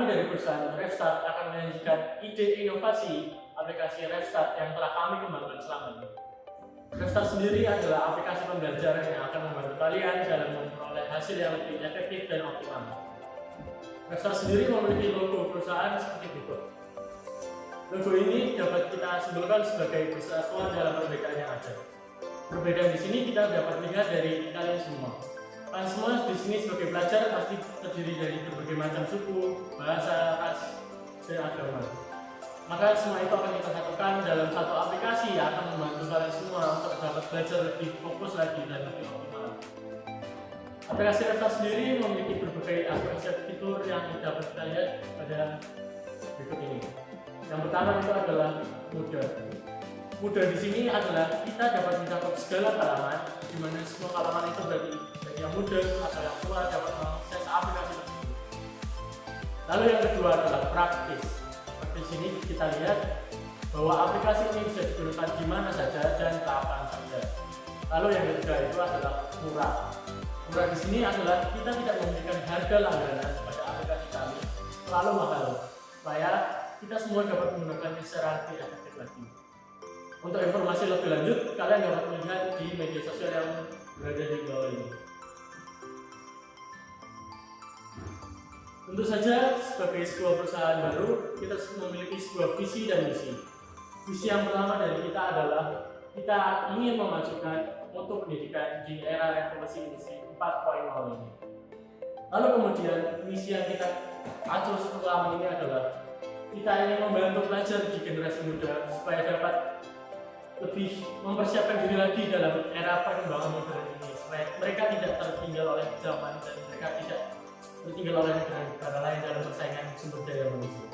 kami dari perusahaan Revstart akan menyajikan ide inovasi aplikasi Revstart yang telah kami kembangkan selama ini. Revstart sendiri adalah aplikasi pembelajaran yang akan membantu kalian dalam memperoleh hasil yang lebih efektif dan optimal. Revstart sendiri memiliki logo perusahaan seperti berikut. Logo ini dapat kita simpulkan sebagai persatuan dalam perbedaan yang ada. Perbedaan di sini kita dapat lihat dari kalian semua. Kalian semua di sini sebagai pelajar pasti terdiri dari berbagai macam suku, bahasa, ras, dan agama. Maka semua itu akan kita satukan dalam satu aplikasi yang akan membantu kalian semua untuk dapat belajar lebih fokus lagi dan lebih optimal. Aplikasi Revstart sendiri memiliki berbagai aspek fitur yang dapat kita lihat pada berikut ini. Yang pertama itu adalah mudah. Mudah di sini adalah kita dapat mencakup segala kalangan, di mana semua kalangan itu dari yang muda atau yang tua dapat mengakses aplikasi tersebut. Lalu yang kedua adalah praktis. Seperti sini kita lihat bahwa aplikasi ini bisa digunakan di mana saja dan kapan saja. Lalu yang ketiga itu adalah murah. Murah di sini adalah kita tidak memberikan harga langganan pada aplikasi kami terlalu mahal, supaya kita semua dapat menggunakannya secara lebih efektif lagi. Untuk informasi lebih lanjut, kalian dapat melihat di media sosial yang berada di bawah ini. Tentu saja, sebagai sebuah perusahaan baru, kita memiliki sebuah visi dan misi. Visi yang pertama dari kita adalah kita ingin memajukan mutu pendidikan di era revolusi industri 4.0 ini. Lalu kemudian, misi yang kita acuh selama ini adalah kita ingin membantu pelajar di generasi muda supaya dapat lebih mempersiapkan diri lagi dalam era perkembangan modern ini, supaya mereka tidak tertinggal oleh zaman dan mereka tidak tertinggal oleh negara-negara lain dalam persaingan sumber daya manusia.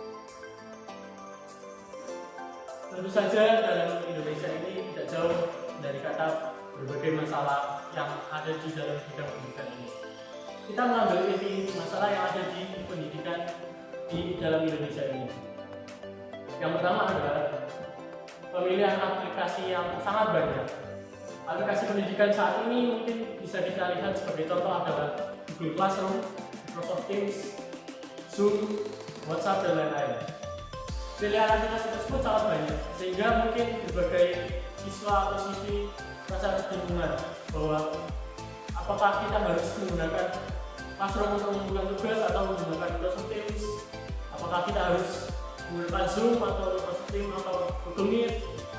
Tentu saja dalam Indonesia ini tidak jauh dari kata berbagai masalah yang ada di dalam bidang pendidikan ini. Kita mengambil inti masalah yang ada di pendidikan di dalam Indonesia ini. Yang pertama adalah pemilihan aplikasi yang sangat banyak. Aplikasi pendidikan saat ini mungkin bisa kita lihat sebagai contoh adalah Google Classroom, Microsoft Teams, Zoom, WhatsApp, dan lain-lain. Pilihan aplikasi tersebut sangat banyak, sehingga mungkin berbagai siswa atau siswi merasa kebingungan bahwa apakah kita harus menggunakan Classroom untuk mengumpulkan tugas atau menggunakan Microsoft Teams, apakah kita harus menggunakan Zoom atau Microsoft Teams atau Google Meet,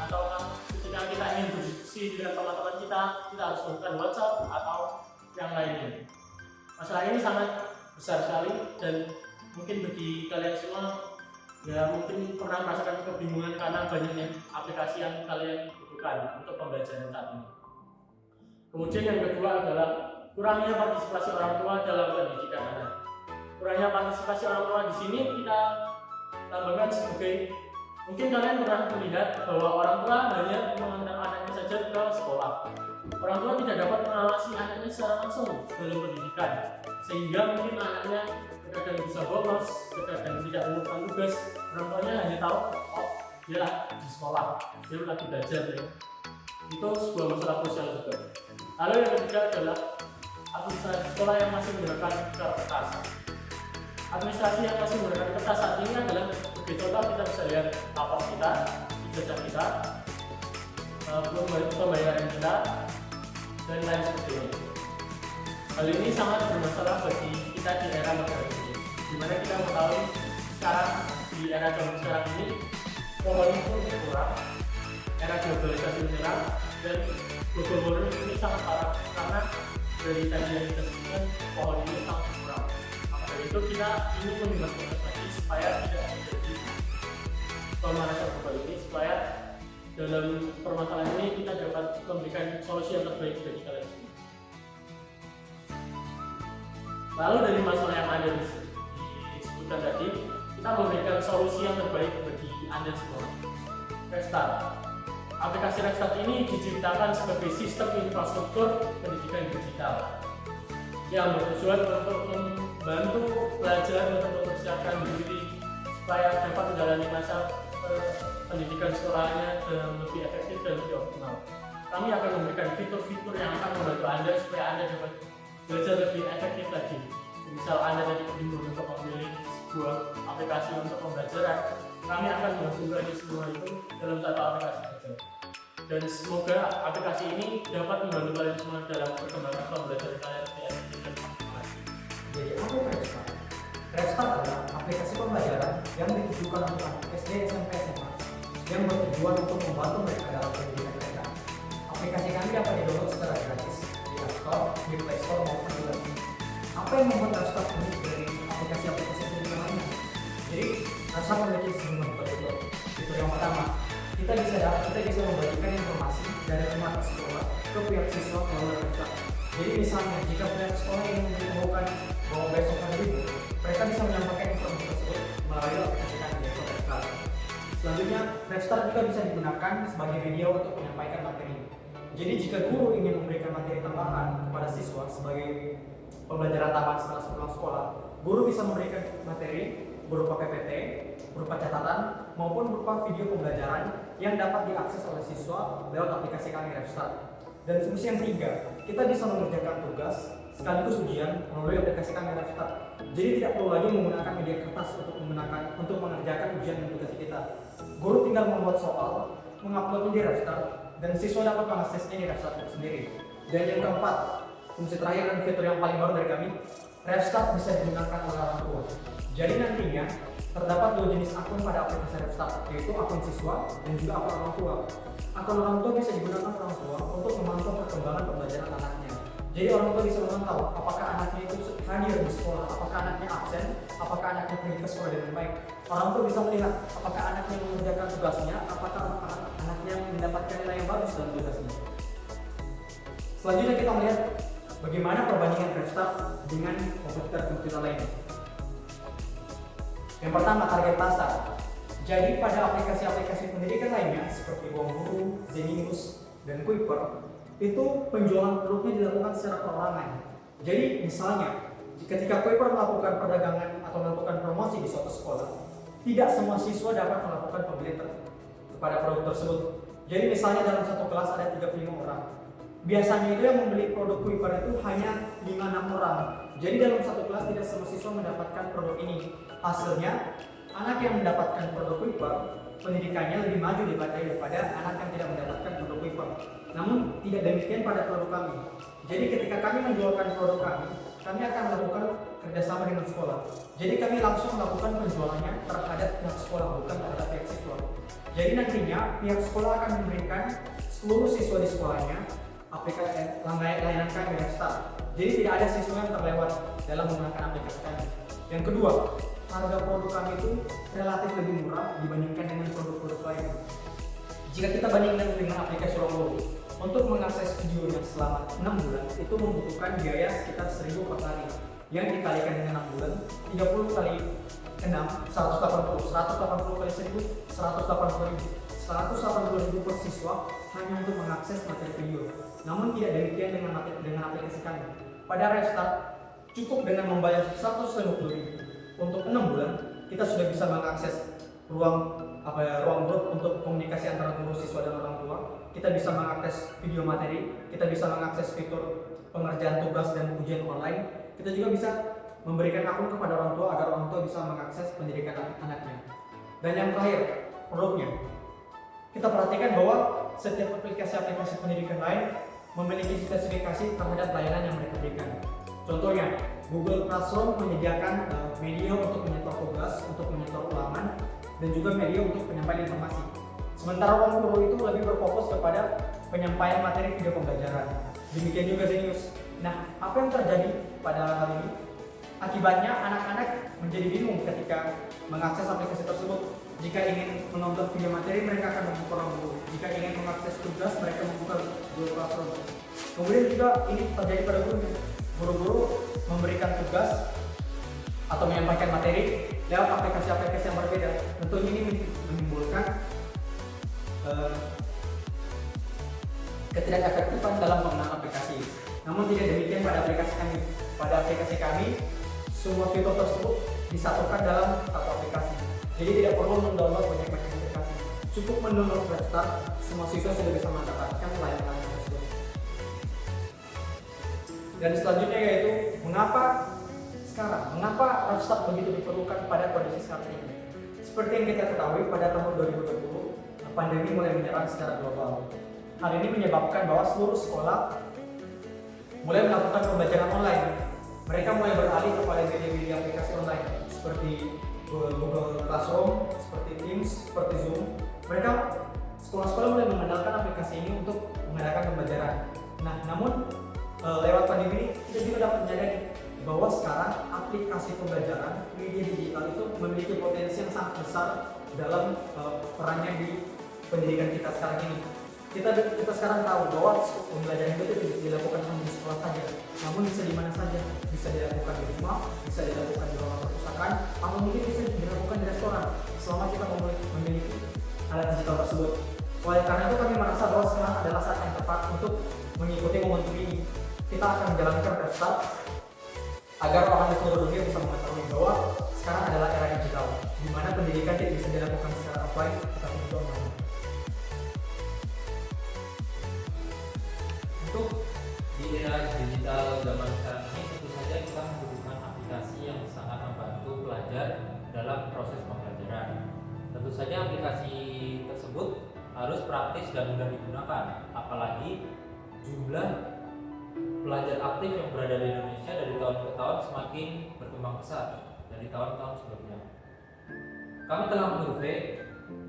atau ketika kita ingin berdiskusi dengan teman-teman kita harus menggunakan WhatsApp atau yang lainnya. Masalah ini sangat besar sekali dan mungkin bagi kalian semua ya mungkin pernah merasakan kebingungan karena banyaknya aplikasi yang kalian butuhkan untuk pembelajaran saat ini. Kemudian yang kedua adalah kurangnya partisipasi orang tua dalam pendidikan anak. Kurangnya partisipasi orang tua di sini kita tambahkan sebagai mungkin kalian pernah melihat bahwa orang tua hanya mengantar anaknya saja ke sekolah. Orang tua tidak dapat mengawasi anaknya secara langsung dalam pendidikan, sehingga mungkin anaknya terkadang bisa bolos, terkadang tidak mengumpulkan tugas. Orang tuanya hanya tahu, oh dia di sekolah, dia lagi belajar ya. Itu sebuah masalah sosial juga. Lalu yang ketiga adalah administrasi sekolah yang masih menggunakan kertas. Administrasi yang masih menggunakan kertas saat ini adalah sebagai contoh kita bisa lihat rapor kita, ijazah kita, pembayaran kita, dan lain seperti ini. Hal ini sangat bermasalah bagi kita di era modern ini, di mana kita mengetahui sekarang di era zaman sekarang ini komunikasi pun berkurang, era globalisasi menyerang, dan global warming ini sangat parah karena dari tadi yang kita sebutkan pohon ini sangat berkurang. Maka dari itu kita ingin membuat proses lagi supaya tidak terjadi pemanasan global ini, supaya dalam permasalahan ini kita dapat memberikan solusi yang terbaik bagi kalian semua. Lalu dari masalah yang ada disebutkan tadi, kita memberikan solusi yang terbaik bagi Anda semua. Revstart. Aplikasi Revstart ini diciptakan sebagai sistem infrastruktur pendidikan digital yang bertujuan untuk membantu pelajar untuk mempersiapkan diri supaya dapat menjalani masa pendidikan sekolahnya dengan lebih efektif dan lebih optimal. Kami akan memberikan fitur-fitur yang akan membantu Anda supaya Anda dapat belajar lebih efektif lagi. Misal Anda tadi bingung untuk memilih sebuah aplikasi untuk pembelajaran, kami akan menggabungkan semua itu dalam satu aplikasi saja. Dan semoga aplikasi ini dapat membantu kalian semua dalam perkembangan pembelajaran kalian di SD dan informasi. Jadi apa itu RefStart? RefStart adalah aplikasi pembelajaran yang ditujukan untuk anak SD, SMP, SMA yang bertujuan untuk membantu mereka dalam pendidikan mereka. Aplikasi kami dapat di-download secara gratis di App Store, di Play Store maupun di Google. Apa yang membuat RefStart unik dari aplikasi-aplikasi pendidikan lainnya? Jadi RefStart memiliki sejumlah fitur. Fitur yang pertama, kita bisa membagikan informasi dari pihak sekolah ke pihak siswa melalui RefStart. Jadi misalnya jika pihak sekolah ingin memberitahukan bahwa besok hari libur, mereka bisa menyampaikan informasi tersebut melalui aplikasi kami yaitu RefStart. Selanjutnya, RefStart juga bisa digunakan sebagai media untuk menyampaikan materi. Jadi jika guru ingin memberikan materi tambahan kepada siswa sebagai pembelajaran tambahan setelah pulang sekolah, guru bisa memberikan materi berupa PPT, berupa catatan, maupun berupa video pembelajaran yang dapat diakses oleh siswa lewat aplikasi kami RefStart. Dan fungsi yang ketiga, kita bisa mengerjakan tugas sekaligus ujian melalui aplikasi kami RefStart. Jadi tidak perlu lagi menggunakan media kertas untuk mengerjakan ujian dan tugas kita. Guru tinggal membuat soal, menguploadnya di RefStart, dan siswa dapat mengaksesnya di RefStart itu sendiri. Dan yang keempat, fungsi terakhir dan fitur yang paling baru dari kami, RefStart bisa digunakan oleh orang tua. Jadi nantinya terdapat dua jenis akun pada aplikasi RefStart, yaitu akun siswa dan juga akun orang tua. Akun orang tua bisa digunakan orang tua untuk memantau perkembangan pembelajaran anaknya. Jadi orang tua bisa memantau apakah anaknya itu hadir di sekolah, apakah anaknya absen, apakah anaknya pergi ke sekolah dengan baik. Orang tua bisa melihat apakah anaknya mengerjakan tugasnya, apakah anaknya mendapatkan nilai yang bagus dalam tugasnya. Selanjutnya kita melihat bagaimana perbandingan RefStart dengan komputer lainnya. Yang pertama, target pasar. Jadi pada aplikasi-aplikasi pendidikan lainnya seperti Ruangguru, Zenius, dan Kuiper, itu penjualan produknya dilakukan secara perorangan. Jadi misalnya, ketika Kuiper melakukan perdagangan atau melakukan promosi di suatu sekolah, tidak semua siswa dapat melakukan pembelian kepada produk tersebut. Jadi misalnya dalam satu kelas ada 35 orang. Biasanya itu yang membeli produk Kuiper itu hanya 5-6 orang. Jadi dalam satu kelas tidak semua siswa mendapatkan produk ini. Hasilnya, anak yang mendapatkan produk Kuiper, pendidikannya lebih maju daripada anak yang tidak mendapatkan produk Kuiper. Namun tidak demikian pada produk kami. Jadi ketika kami menjualkan produk kami akan melakukan kerjasama dengan sekolah. Jadi kami langsung melakukan penjualannya terhadap pihak sekolah, bukan terhadap pihak siswa. Jadi nantinya pihak sekolah akan memberikan seluruh siswa di sekolahnya aplikasi layanan kami RefStart. Jadi tidak ada siswa yang terlewat dalam menggunakan aplikasi kami. Yang kedua, harga produk kami itu relatif lebih murah dibandingkan dengan produk-produk lain. Jika kita bandingkan dengan aplikasi Ruangguru, untuk mengakses videonya selama 6 bulan itu membutuhkan biaya sekitar 1.000 per hari. Yang dikalikan dengan 6 bulan, 30 kali 6, 180. 180 kali 1.000, 180.000 per siswa hanya untuk mengakses materi video. Namun tidak demikian dengan aplikasi kami. Pada RefStart, cukup dengan membayar 150.000 untuk 6 bulan, kita sudah bisa mengakses ruang grup untuk komunikasi antara guru, siswa, dan orang tua. Kita bisa mengakses video materi, kita bisa mengakses fitur pengerjaan tugas dan ujian online. Kita juga bisa memberikan akun kepada orang tua agar orang tua bisa mengakses pendidikan anaknya. Dan yang terakhir, produknya. Kita perhatikan bahwa setiap aplikasi-aplikasi pendidikan lain memiliki spesifikasi terhadap layanan yang mereka berikan. Contohnya, Google Classroom menyediakan media untuk menyetor tugas, untuk menyetor ulangan, dan juga media untuk penyampaian informasi. Sementara Ruangguru itu lebih berfokus kepada penyampaian materi video pembelajaran. Demikian juga Zenius. Nah, apa yang terjadi pada hal ini? Akibatnya anak-anak menjadi bingung ketika mengakses aplikasi tersebut. Jika ingin menonton video materi, mereka akan membuka Ruangguru. Jika ingin mengakses tugas, mereka membuka Google Classroom. Kemudian juga ini terjadi pada gurunya. Guru-guru memberikan tugas atau menyampaikan materi lewat aplikasi-aplikasi yang berbeda. Tentunya ini menimbulkan ketidakefektifan dalam penggunaan aplikasi. Namun tidak demikian pada aplikasi kami. Pada aplikasi kami, semua fitur tersebut disatukan dalam satu aplikasi. Jadi tidak perlu mendownload banyak-banyak aplikasi. Cukup mendownload RefStart, semua siswa sudah bisa mendapatkan layanan tersebut. Dan selanjutnya yaitu mengapa Sekarang, mengapa Revstart begitu diperlukan pada kondisi saat ini? Seperti yang kita ketahui, pada tahun 2020, pandemi mulai menyerang secara global. Hal ini menyebabkan bahwa seluruh sekolah mulai melakukan pembelajaran online. Mereka mulai beralih kepada media-media aplikasi online seperti Google Classroom, seperti Teams, seperti Zoom. Sekolah-sekolah mulai mengandalkan aplikasi ini untuk mengadakan pembelajaran. Nah, namun lewat pandemi ini kita juga dapat menyadari bahwa sekarang aplikasi pembelajaran media digital itu memiliki potensi yang sangat besar dalam perannya di pendidikan kita sekarang ini. Kita sekarang tahu bahwa pembelajaran itu tidak bisa dilakukan hanya di sekolah saja, namun bisa di mana saja. Bisa dilakukan di rumah, bisa dilakukan di ruang perpustakaan, atau mungkin bisa dilakukan di restoran selama kita memiliki alat digital tersebut. Oleh karena itu kami merasa bahwa sekarang adalah saat yang tepat untuk mengikuti momentum ini. Kita akan menjalankan Revstart agar orang di seluruh dunia bisa mengetahui bahwa sekarang adalah era digital, di mana pendidikan tidak bisa dilakukan secara offline tetapi juga online. Untuk di era digital zaman sekarang ini tentu saja kita membutuhkan aplikasi yang sangat membantu pelajar dalam proses pembelajaran. Tentu saja aplikasi tersebut harus praktis dan mudah digunakan, apalagi jumlah pelajar aktif yang berada di Indonesia dari tahun ke tahun semakin berkembang pesat dari tahun-tahun sebelumnya. Kami telah mensurvei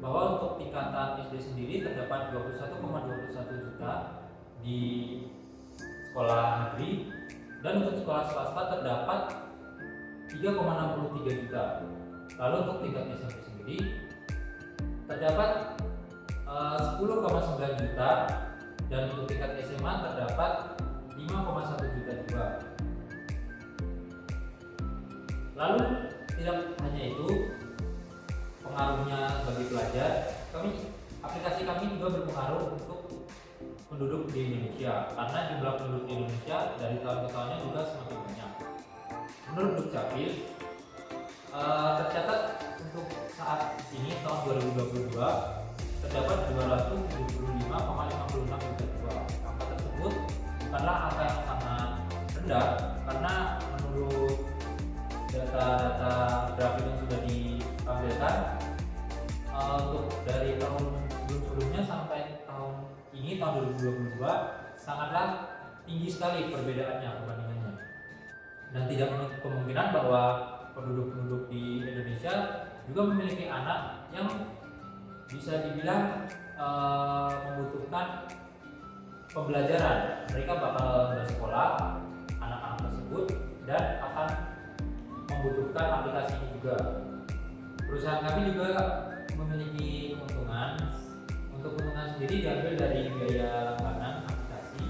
bahwa untuk tingkatan SD sendiri terdapat 21,21 juta di sekolah negeri, dan untuk sekolah swasta terdapat 3,63 juta. Lalu untuk tingkat SMP sendiri terdapat 10,9 juta, dan untuk tingkat SMA terdapat 5,1 juta juga. Lalu tidak hanya itu pengaruhnya bagi pelajar, aplikasi kami juga berpengaruh untuk penduduk di Indonesia, karena jumlah penduduk di Indonesia dari tahun ke tahunnya juga semakin banyak. Menurut Dukcapil, tercatat untuk saat ini tahun 2022 terdapat 275,56 juta jiwa. Angka tersebut bukanlah angka yang sangat rendah, karena menurut data-data grafik yang sudah ditampilkan, untuk dari tahun sebelumnya sampai tahun ini tahun 2022 sangatlah tinggi sekali perbedaannya, perbandingannya, dan tidak menutup kemungkinan bahwa penduduk-penduduk di Indonesia juga memiliki anak yang bisa dibilang membutuhkan pembelajaran. Mereka bakal bersekolah, anak-anak tersebut, dan akan membutuhkan aplikasi ini juga. Perusahaan kami juga memiliki keuntungan. Untuk keuntungan sendiri diambil dari biaya langganan aplikasi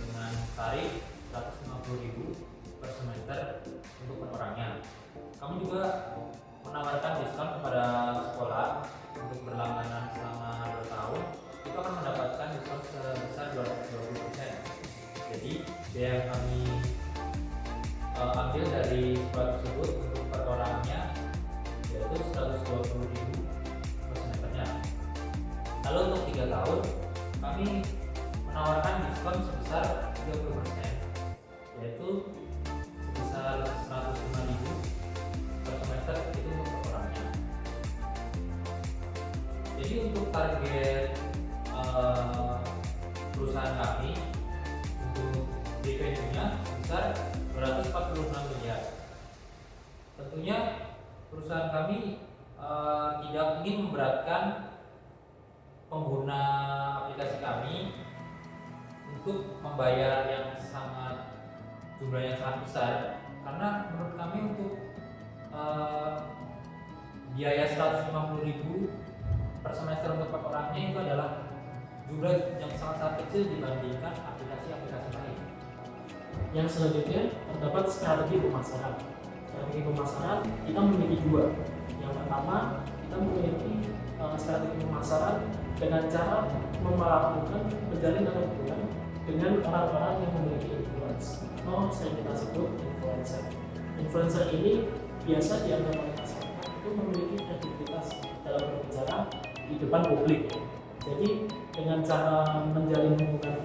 dengan tarif 150.000 per semester untuk per orangnya. Kami juga menawarkan diskon kepada sekolah untuk berlangganan selama 2 tahun. Itu akan mendapatkan diskon sebesar 220%. Jadi biaya yang kami ambil dari sekolah tersebut untuk per orangnya yaitu 120.000 per semesternya. Lalu untuk 3 tahun kami menawarkan diskon sebesar 30%, yaitu sebesar 105.000 per semester itu untuk per orangnya. Jadi untuk target perusahaan kami untuk revenue-nya sebesar 246 miliar. Tentunya perusahaan kami tidak ingin memberatkan pengguna aplikasi kami untuk membayar yang jumlah yang sangat besar, karena menurut kami untuk biaya 150.000 per semester untuk per orangnya itu adalah jumlah yang sangat kecil dibandingkan aplikasi-aplikasi lain. Yang selanjutnya terdapat strategi pemasaran. Strategi pemasaran kita memiliki 2. Yang pertama, kita memiliki strategi pemasaran dengan cara melakukan menjalin hubungan dengan orang-orang yang memiliki influence, atau sering kita sebut influencer. Influencer ini biasa dianggap oleh masyarakat itu memiliki kredibilitas dalam berbicara di depan publik. Jadi dengan cara menjalin hubungan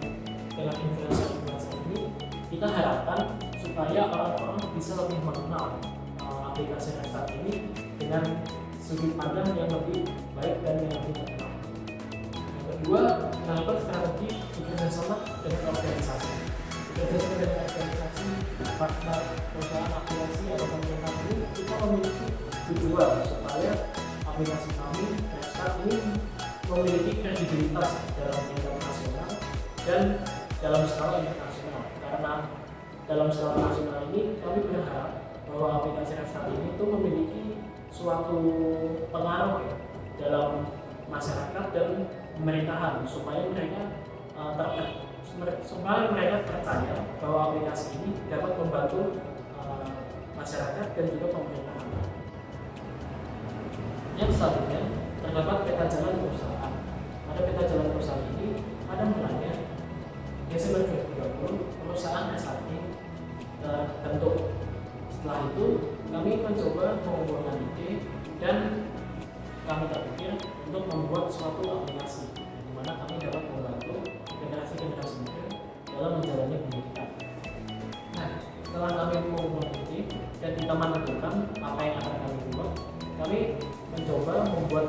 dengan influencer ini, kita harapkan supaya orang-orang bisa lebih mengenal aplikasi Restart ini dengan sudut pandang yang lebih baik dan yang lebih terkenal. Yang kedua, melakukan strategi bekerjasama dengan organisasi. Bekerjasama dengan organisasi, partner, perusahaan aplikasi atau pemerintah ini, kita memiliki tujuan supaya aplikasi kami Restart ini memiliki kredibilitas dalam tingkat nasional dan dalam skala internasional. Karena dalam skala nasional ini kami berharap bahwa aplikasi Restart ini itu memiliki suatu pengaruh ya, dalam masyarakat dan pemerintahan supaya mereka percaya bahwa aplikasi ini dapat membantu masyarakat dan juga pemerintahan. Yang selanjutnya terdapat peta jalan perusahaan. Pada peta jalan perusahaan ini ada mulanya Desember 2020 perusahaan Restart terbentuk. Setelah itu kami mencoba mengumpulkan ide dan kami terpikir untuk membuat suatu aplikasi di mana kami dapat membantu generasi-generasi muda dalam menjalani pendidikan. Nah, setelah kami mengumpulkan ide dan kita menentukan apa yang akan kami buat, kami mencoba membuat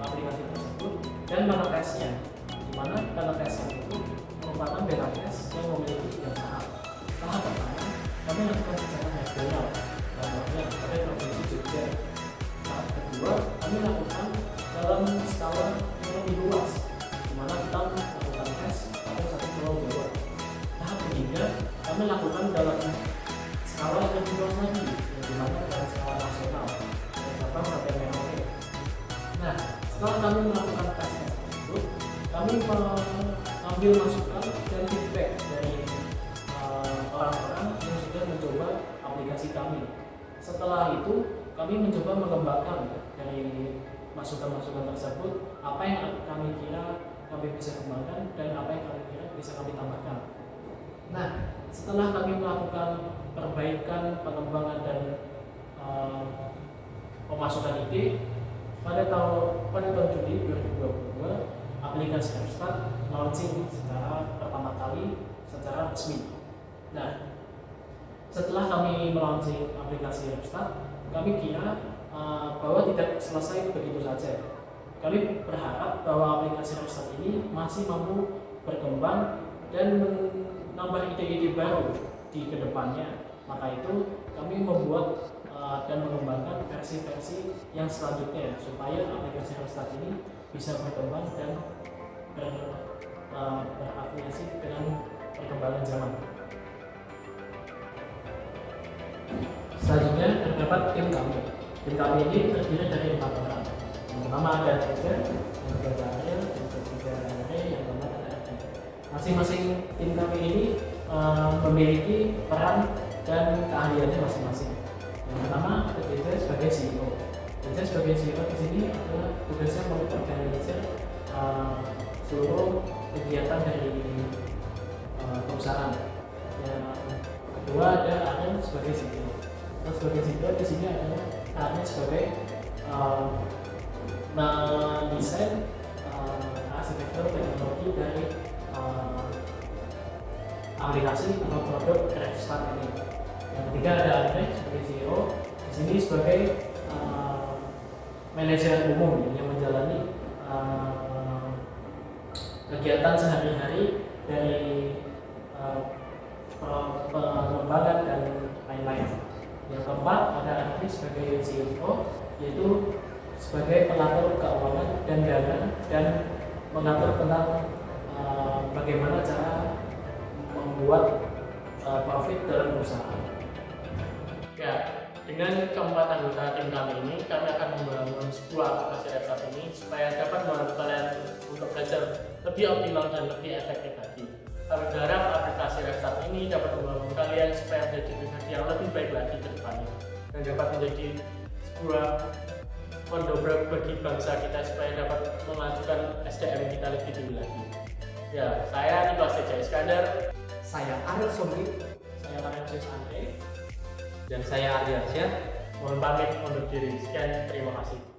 aplikasi tersebut dan menetesnya, di mana penetesnya itu merupakan beta test yang memiliki 3 tahap. Tahap pertama kami lakukan secara nasional, contohnya pada provinsi Jogja. Tahap kedua kami lakukan dalam skala yang lebih luas, di mana kita melakukan tes pada satu pulau Jawa. Tahap ketiga kami lakukan dalam skala yang lebih luas lagi, di mana dalam skala nasional, dari Sabang sampai Merauke. Nah, setelah kami melakukan tes tersebut, kami mengambil masukan dan feedback dari orang-orang yang sudah mencoba aplikasi kami. Setelah itu, kami mencoba mengembangkan dari masukan-masukan tersebut apa yang kami kira kami bisa kembangkan dan apa yang kami kira bisa kami tambahkan. Nah, setelah kami melakukan perbaikan, pengembangan dan pemasukan ide, pada tahun Juli 2022 aplikasi Restart launching secara pertama kali secara resmi. Nah, setelah kami melaunching aplikasi Restart, kami kira bahwa tidak selesai begitu saja. Kami berharap bahwa aplikasi Restart ini masih mampu berkembang dan menambah ide-ide baru di kedepannya. Maka itu kami membuat dan mengembangkan versi-versi yang selanjutnya supaya aplikasi Restart ini bisa berkembang dan berafiliasi dengan perkembangan zaman. Selanjutnya terdapat tim kami. Tim kami ini terdiri dari 4 orang. Yang pertama ada Tiga, yang kedua ada Ariel, yang ketiga ada Ray, yang keempat ada Adi. Masing-masing tim kami ini memiliki peran dan keahliannya masing-masing. Yang pertama ada Tiga sebagai CEO. Tiga sebagai CEO di sini adalah tugasnya mengorganisir seluruh kegiatan dari perusahaan. Yang kedua ada Ariel sebagai CEO. Sebagai CEO di sini adalah perannya sebagai mendesain arsitektur teknologi dari aplikasi atau produk Restart ini. Yang ketiga ada Andre sebagai CEO. Di sini sebagai manajer umum yang menjalani kegiatan sehari-hari dari pengembangan dan lain-lain. Yang keempat ada Andri sebagai CFO, yaitu sebagai pengatur keuangan dan dana dan mengatur tentang bagaimana cara membuat profit dalam perusahaan. Ya, dengan keempat anggota tim kami ini, kami akan membangun sebuah aplikasi Restart ini supaya dapat membantu kalian untuk belajar lebih optimal dan lebih efektif lagi. Kami berharap aplikasi Restart ini dapat membantu kalian supaya menjadi pribadi yang lebih baik lagi ke depannya dan dapat menjadi sebuah pendobrak bagi bangsa kita supaya dapat memajukan SDM kita lebih tinggi lagi. Ya, saya Nicholas Teja Iskandar, Saya Ariel Somri, saya Lorenzius Andre, Dan saya Ardiansyah. mohon pamit undur diri. Sekian, terima kasih.